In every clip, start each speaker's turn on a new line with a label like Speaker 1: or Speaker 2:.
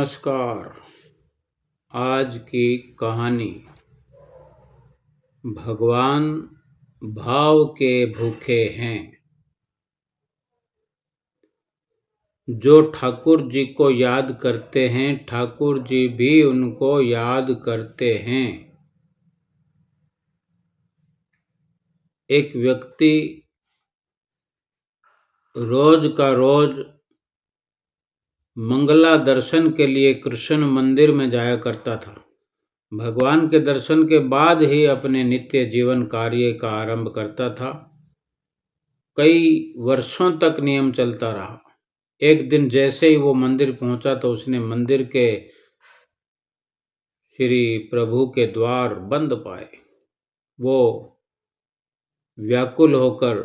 Speaker 1: नमस्कार। आज की कहानी भगवान भाव के भूखे हैं। जो ठाकुर जी को याद करते हैं, ठाकुर जी भी उनको याद करते हैं। एक व्यक्ति रोज का रोज मंगला दर्शन के लिए कृष्ण मंदिर में जाया करता था। भगवान के दर्शन के बाद ही अपने नित्य जीवन कार्य का आरंभ करता था। कई वर्षों तक नियम चलता रहा। एक दिन जैसे ही वो मंदिर पहुंचा तो उसने मंदिर के श्री प्रभु के द्वार बंद पाए। वो व्याकुल होकर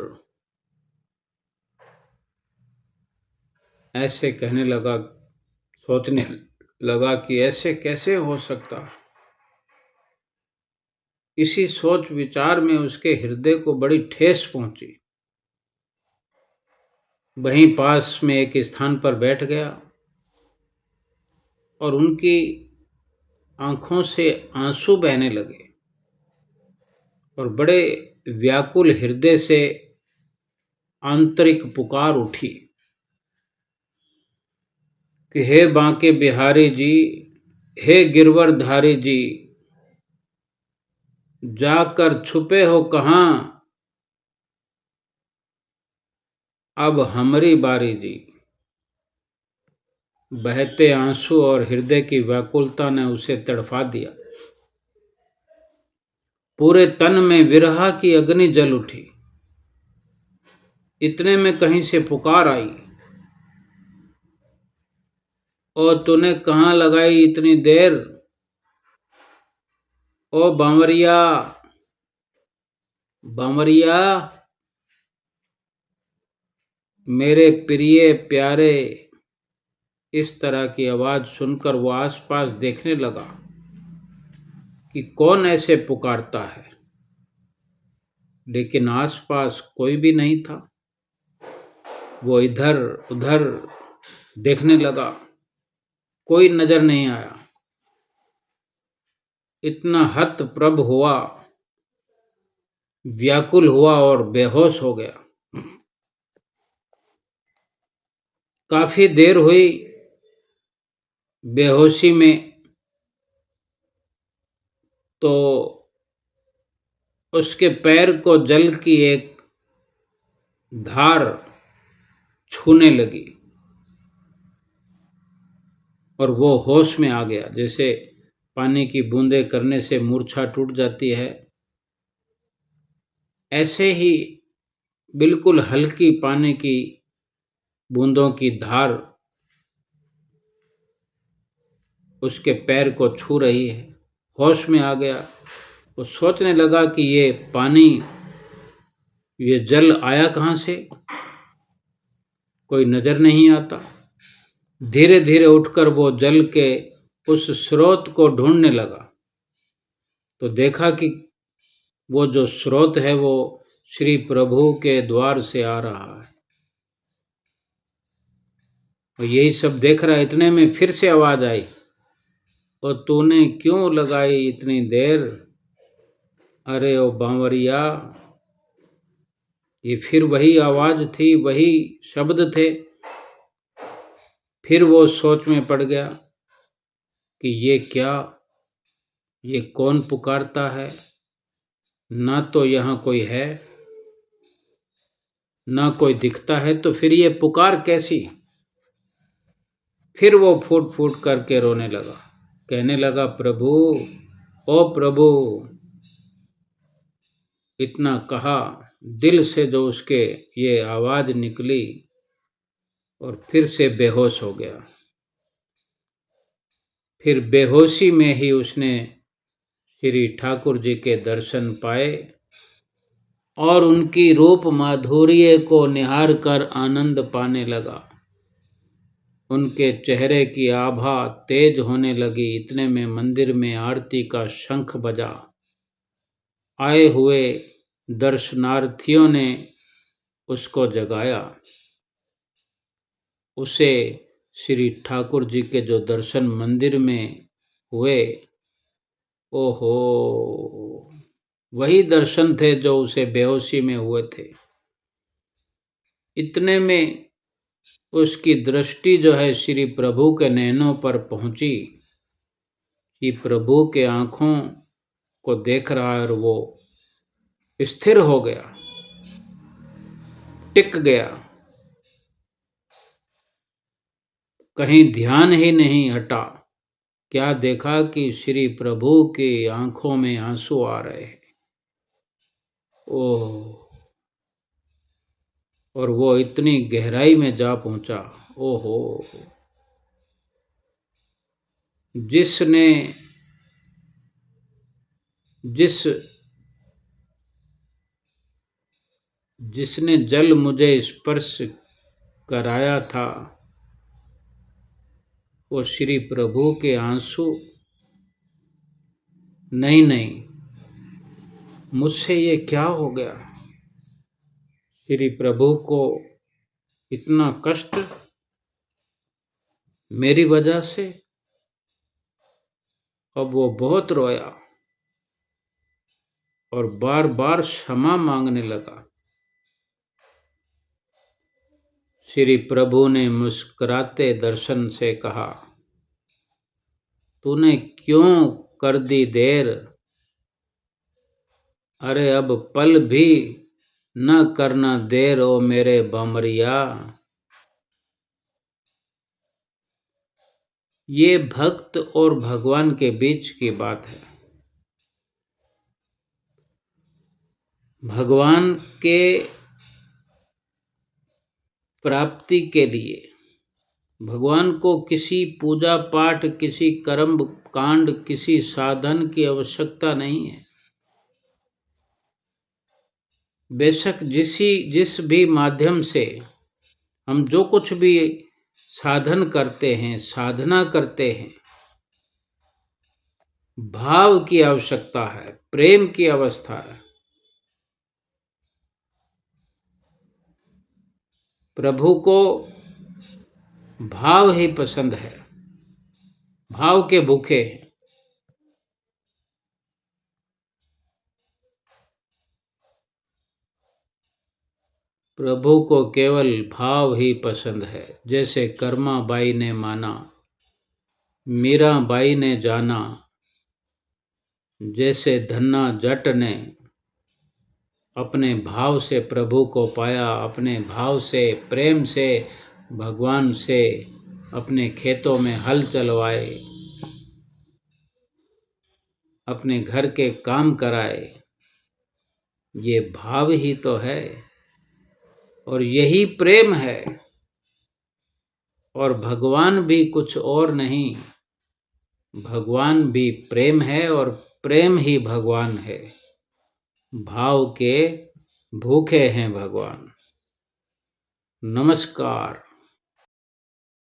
Speaker 1: ऐसे कहने लगा, सोचने लगा कि ऐसे कैसे हो सकता। इसी सोच विचार में उसके हृदय को बड़ी ठेस पहुंची। वहीं पास में एक स्थान पर बैठ गया और उनकी आंखों से आंसू बहने लगे और बड़े व्याकुल हृदय से आंतरिक पुकार उठी कि हे बांके बिहारी जी, हे गिरवरधारी जी, जाकर छुपे हो कहाँ, अब हमारी बारी जी। बहते आंसू और हृदय की व्याकुलता ने उसे तड़फा दिया। पूरे तन में विरह की अग्नि जल उठी। इतने में कहीं से पुकार आई, और तूने कहाँ लगाई इतनी देर, ओ बांवरिया, बांवरिया, मेरे प्रिय प्यारे। इस तरह की आवाज सुनकर वो आसपास देखने लगा कि कौन ऐसे पुकारता है, लेकिन आसपास कोई भी नहीं था। वो इधर उधर देखने लगा, कोई नजर नहीं आया। इतना हतप्रभ हुआ, व्याकुल हुआ और बेहोश हो गया। काफी देर हुई बेहोशी में, तो उसके पैर को जल की एक धार छूने लगी और वो होश में आ गया। जैसे पानी की बूंदें करने से मूर्छा टूट जाती है, ऐसे ही बिल्कुल हल्की पानी की बूंदों की धार उसके पैर को छू रही है। होश में आ गया। वो सोचने लगा कि ये पानी, ये जल आया कहाँ से, कोई नजर नहीं आता। धीरे धीरे उठकर वो जल के उस स्रोत को ढूंढने लगा, तो देखा कि वो जो स्रोत है वो श्री प्रभु के द्वार से आ रहा है। और यही सब देख रहा। इतने में फिर से आवाज आई, और तूने क्यों लगाई इतनी देर, अरे ओ बांवरिया। ये फिर वही आवाज थी, वही शब्द थे। फिर वो सोच में पड़ गया कि ये क्या, ये कौन पुकारता है। ना तो यहाँ कोई है, ना कोई दिखता है, तो फिर ये पुकार कैसी। फिर वो फूट फूट करके रोने लगा, कहने लगा, प्रभु, ओ प्रभु। इतना कहा, दिल से जो उसके ये आवाज निकली, और फिर से बेहोश हो गया। फिर बेहोशी में ही उसने श्री ठाकुर जी के दर्शन पाए और उनकी रूप माधुर्य को निहार कर आनंद पाने लगा। उनके चेहरे की आभा तेज होने लगी। इतने में मंदिर में आरती का शंख बजा। आए हुए दर्शनार्थियों ने उसको जगाया, उसे श्री ठाकुर जी के जो दर्शन मंदिर में हुए, ओहो, वही दर्शन थे जो उसे बेहोशी में हुए थे। इतने में उसकी दृष्टि जो है श्री प्रभु के नैनों पर पहुंची कि प्रभु के आंखों को देख रहा है और वो स्थिर हो गया, टिक गया, कहीं ध्यान ही नहीं हटा। क्या देखा कि श्री प्रभु की आंखों में आंसू आ रहे हैं। ओह, और वो इतनी गहराई में जा पहुंचा। ओहो, जिसने जल मुझे स्पर्श कराया था, वो श्री प्रभु के आंसू नहीं, मुझसे ये क्या हो गया। श्री प्रभु को इतना कष्ट मेरी वजह से। अब वो बहुत रोया और बार बार क्षमा मांगने लगा। श्री प्रभु ने मुस्कुराते दर्शन से कहा, तूने क्यों कर दी देर, अरे अब पल भी न करना देर ओ मेरे बमरिया। ये भक्त और भगवान के बीच की बात है। भगवान के प्राप्ति के लिए भगवान को किसी पूजा पाठ, किसी कर्म कांड, किसी साधन की आवश्यकता नहीं है। बेशक जिस भी माध्यम से हम जो कुछ भी साधन करते हैं, साधना करते हैं, भाव की आवश्यकता है, प्रेम की अवस्था है। प्रभु को भाव ही पसंद है, भाव के भूखे हैं। प्रभु को केवल भाव ही पसंद है। जैसे कर्मा बाई ने माना, मीरा बाई ने जाना, जैसे धन्ना जट ने अपने भाव से प्रभु को पाया, अपने भाव से, प्रेम से भगवान से अपने खेतों में हल चलवाए, अपने घर के काम कराए। ये भाव ही तो है और यही प्रेम है। और भगवान भी कुछ और नहीं, भगवान भी प्रेम है और प्रेम ही भगवान है। भाव के भूखे हैं भगवान। नमस्कार।